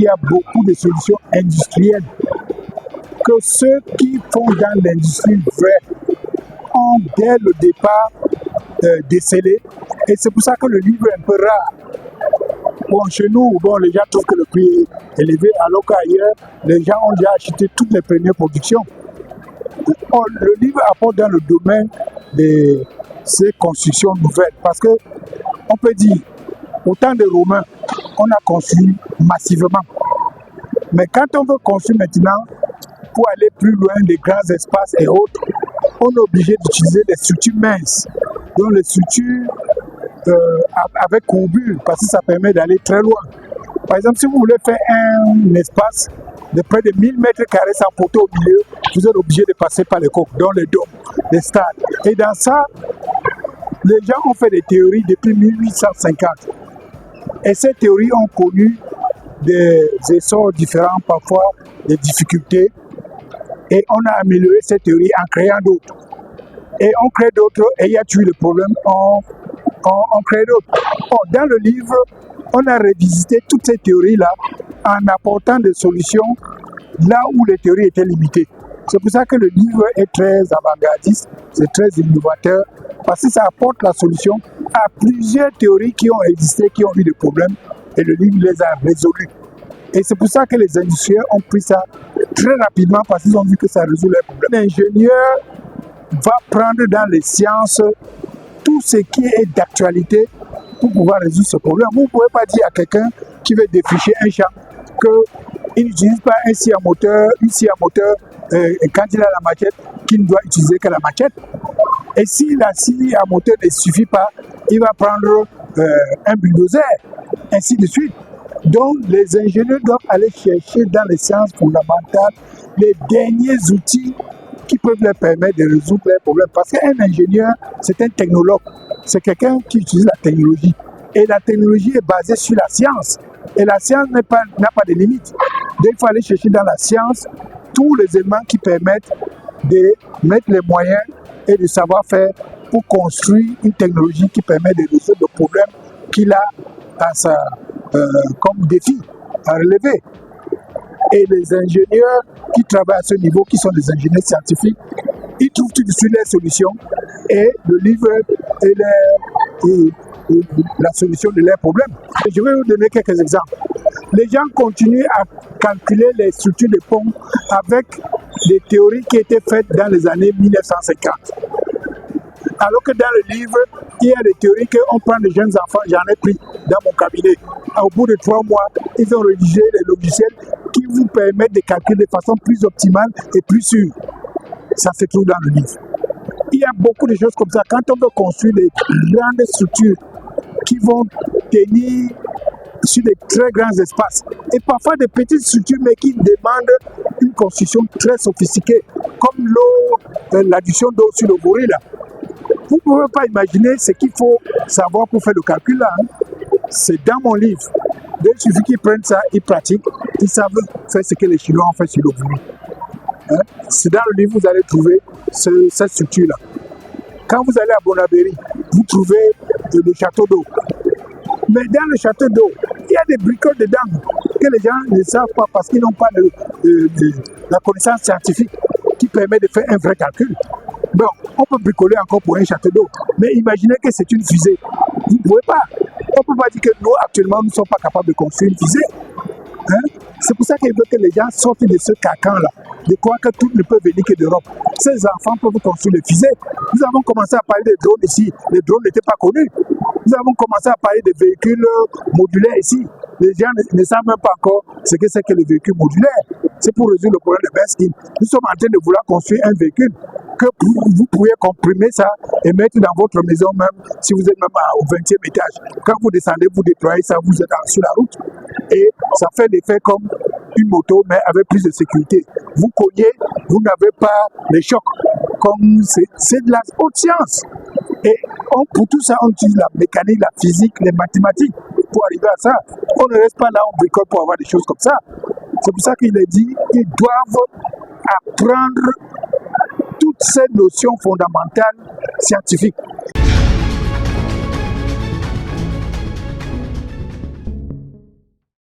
y a beaucoup de solutions industrielles que ceux qui font dans l'industrie vraie ont dès le départ décelé. Et c'est pour ça que le livre est un peu rare. Bon, chez nous, les gens trouvent que le prix est élevé, alors qu'ailleurs, les gens ont déjà acheté toutes les premières productions. Or, le livre apporte dans le domaine de ces constructions nouvelles. Parce que, on peut dire, au temps des Romains, on a construit massivement. Mais quand on veut construire maintenant, pour aller plus loin des grands espaces et autres, on est obligé d'utiliser des structures minces. Donc les structures avec courbure, parce que ça permet d'aller très loin. Par exemple, si vous voulez faire un espace de près de 1000 mètres carrés sans poteau au milieu, vous êtes obligé de passer par les coques, dans les dômes, les stades. Et dans ça, les gens ont fait des théories depuis 1850. Et ces théories ont connu des essors différents, parfois des difficultés. Et on a amélioré ces théories en créant d'autres. Et on crée d'autres, et il y a eu le problème, on crée d'autres. Or, dans le livre, on a revisité toutes ces théories-là en apportant des solutions là où les théories étaient limitées. C'est pour ça que le livre est très avant-gardiste, c'est très innovateur, parce que ça apporte la solution à plusieurs théories qui ont existé, qui ont eu des problèmes, et le livre les a résolus. Et c'est pour ça que les industriels ont pris ça très rapidement, parce qu'ils ont vu que ça résout les problèmes. L'ingénieur va prendre dans les sciences tout ce qui est d'actualité pour pouvoir résoudre ce problème. Vous ne pouvez pas dire à quelqu'un qui veut défricher un champ qu'il n'utilise pas un scie à moteur, quand il a la machette, qu'il ne doit utiliser que la machette. Et si la scie à moteur ne suffit pas, il va prendre un bulldozer, ainsi de suite. Donc, les ingénieurs doivent aller chercher dans les sciences fondamentales les derniers outils qui peuvent leur permettre de résoudre leurs problèmes. Parce qu'un ingénieur, c'est un technologue. C'est quelqu'un qui utilise la technologie. Et la technologie est basée sur la science. Et la science n'a pas de limites. Donc, il faut aller chercher dans la science tous les éléments qui permettent de mettre les moyens et de savoir-faire pour construire une technologie qui permet de résoudre le problème qu'il a comme défi à relever. Et les ingénieurs qui travaillent à ce niveau, qui sont des ingénieurs scientifiques, ils trouvent tout de suite les solutions et le livre est la solution de leurs problèmes. Et je vais vous donner quelques exemples. Les gens continuent à calculer les structures des ponts avec des théories qui étaient faites dans les années 1950. Alors que dans le livre, il y a des théories qu'on prend des jeunes enfants, j'en ai pris dans mon cabinet. Au bout de 3 mois, ils ont rédigé les logiciels qui vous permettent de calculer de façon plus optimale et plus sûre. Ça se trouve dans le livre. Il y a beaucoup de choses comme ça. Quand on veut construire des grandes structures qui vont tenir sur des très grands espaces, et parfois des petites structures, mais qui demandent une construction très sophistiquée, comme l'adduction d'eau sur le gorille là. Vous ne pouvez pas imaginer ce qu'il faut savoir pour faire le calcul là. C'est dans mon livre. Donc, il suffit qu'ils prennent ça, ils pratiquent, ils savent faire ce que les Chinois ont fait sur le gorille. C'est dans le livre que vous allez trouver cette structure-là. Quand vous allez à Bonabéry, vous trouvez le château d'eau. Mais dans le château d'eau, il y a des bricoles dedans que les gens ne savent pas parce qu'ils n'ont pas la connaissance scientifique qui permet de faire un vrai calcul. Bon, on peut bricoler encore pour un château d'eau, mais imaginez que c'est une fusée. Vous ne pouvez pas. On ne peut pas dire que nous, actuellement, nous ne sommes pas capables de construire une fusée. C'est pour ça qu'il veut que les gens sortent de ce carcan-là, de croire que tout ne peut venir que d'Europe. Ces enfants peuvent construire des fusées. Nous avons commencé à parler des drones ici. Les drones n'étaient pas connus. Nous avons commencé à parler des véhicules modulaires ici. Les gens ne savent même pas encore ce que c'est que les véhicules modulaires. C'est pour résoudre le problème de Benskin. Nous sommes en train de vouloir construire un véhicule que vous pourriez comprimer ça et mettre dans votre maison même, si vous êtes même au 20e étage. Quand vous descendez, vous déployez ça, vous êtes sur la route. Et ça fait l'effet comme une moto, mais avec plus de sécurité. Vous cognez, vous n'avez pas les chocs. Comme c'est de la haute science. Et pour tout ça, on utilise la mécanique, la physique, les mathématiques pour arriver à ça. On ne reste pas là, on bricole pour avoir des choses comme ça. C'est pour ça qu'il a dit qu'ils doivent apprendre toutes ces notions fondamentales scientifiques.